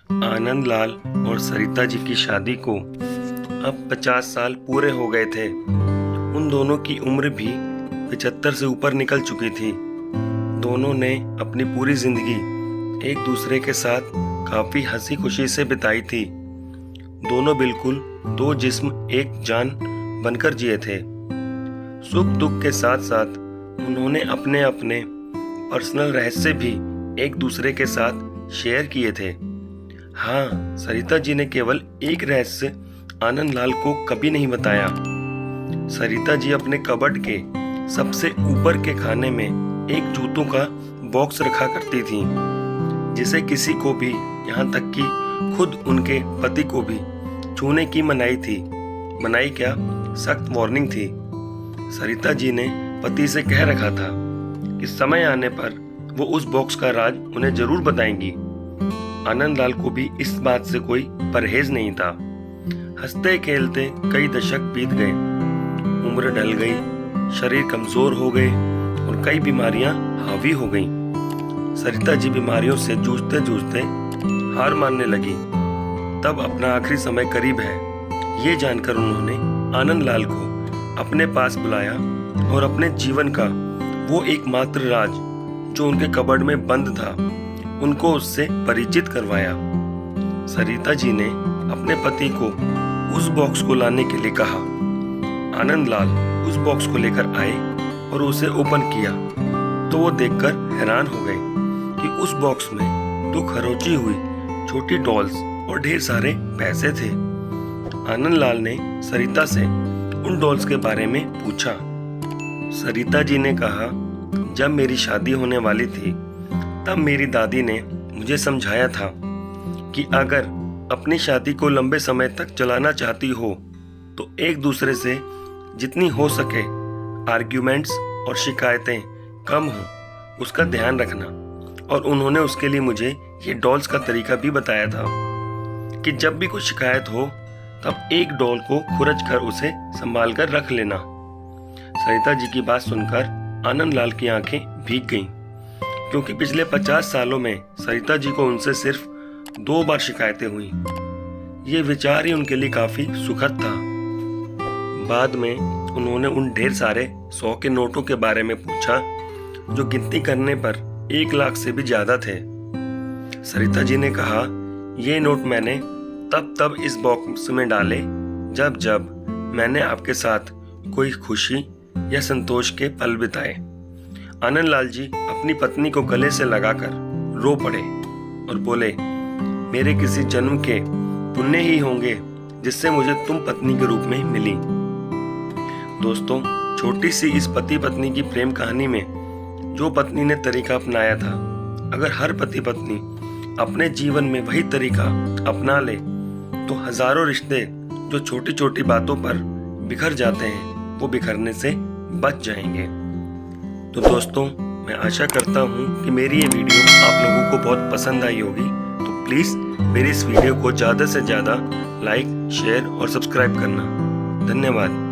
आनंद लाल और सरिता जी की शादी को अब 50 साल पूरे हो गए थे। उन दोनों की उम्र भी 75 से ऊपर निकल चुकी थी। दोनों ने अपनी पूरी जिंदगी एक दूसरे के साथ काफी हंसी खुशी से बिताई थी। दोनों बिल्कुल दो जिस्म एक जान बनकर जिए थे। सुख दुख के साथ साथ उन्होंने अपने अपने पर्सनल रहस्य भी एक दूसरे के साथ शेयर किए थे। हाँ, सरिता जी ने केवल एक रहस्य आनंद लाल को कभी नहीं बताया। सरिता जी अपने कबर्ड के सबसे ऊपर के खाने में एक जूतों का बॉक्स रखा करती थी, जिसे किसी को भी, यहाँ तक कि खुद उनके पति को भी छूने की मनाही थी। मनाही क्या, सख्त वार्निंग थी। सरिता जी ने पति से कह रखा था कि समय आने पर वो उस बॉक्स का राज उन्हें जरूर बताएंगी। आनंद लाल को भी इस बात से कोई परहेज नहीं था। हंसते खेलते कई दशक बीत गए, उम्र ढल गई, शरीर कमजोर हो गए और कई बीमारियां हावी हो गईं। सरिता जी बीमारियों से जूझते जूझते हार मानने लगी। तब अपना आखिरी समय करीब है, ये जानकर उन्होंने आनंद लाल को अपने पास बुलाया और अपने जीवन का वो एकमात्र राज जो उनके कबर्ड में बंद था, उनको उससे परिचित करवाया। सरिता जी ने अपने पति को उस बॉक्स को लाने के लिए कहा। आनंद लाल उस बॉक्स को लेकर आए और उसे ओपन किया तो वो देखकर हैरान हो गए कि उस बॉक्स में दो खरोची हुई छोटी डॉल्स और ढेर सारे पैसे थे। आनंद लाल ने सरिता से उन डॉल्स के बारे में पूछा। सरिता जी ने कहा, जब मेरी शादी होने वाली थी तब मेरी दादी ने मुझे समझाया था कि अगर अपनी शादी को लंबे समय तक चलाना चाहती हो तो एक दूसरे से जितनी हो सके आर्ग्यूमेंट्स और शिकायतें कम हो, उसका ध्यान रखना। और उन्होंने उसके लिए मुझे ये डॉल्स का तरीका भी बताया था कि जब भी कोई शिकायत हो तब एक डॉल को खुरच कर उसे संभाल कर रख लेना। सरिता जी की बात सुनकर आनंद लाल की आंखें भीग गईं, क्योंकि पिछले 50 सालों में सरिता जी को उनसे सिर्फ 2 बार शिकायतें हुई। ये विचार ही उनके लिए काफी सुखद था। बाद में उन्होंने उन ढेर सारे 100 के नोटों के बारे में पूछा जो गिनती करने पर 1 लाख से भी ज्यादा थे। सरिता जी ने कहा, ये नोट मैंने तब इस बॉक्स में डाले जब जब मैंने आपके साथ कोई खुशी या संतोष के पल बिताए। आनंद लाल जी अपनी पत्नी को गले से लगाकर रो पड़े और बोले, मेरे किसी जन्म के पुण्य ही होंगे जिससे मुझे तुम पत्नी के रूप में मिली। दोस्तों, छोटी सी इस पति पत्नी की प्रेम कहानी में जो पत्नी ने तरीका अपनाया था, अगर हर पति पत्नी अपने जीवन में वही तरीका अपना ले तो हजारों रिश्ते जो छोटी छोटी बातों पर बिखर जाते हैं वो बिखरने से बच जाएंगे। तो दोस्तों, मैं आशा करता हूँ कि मेरी ये वीडियो आप लोगों को बहुत पसंद आई होगी। तो प्लीज़ मेरी इस वीडियो को ज़्यादा से ज़्यादा लाइक, शेयर और सब्सक्राइब करना। धन्यवाद।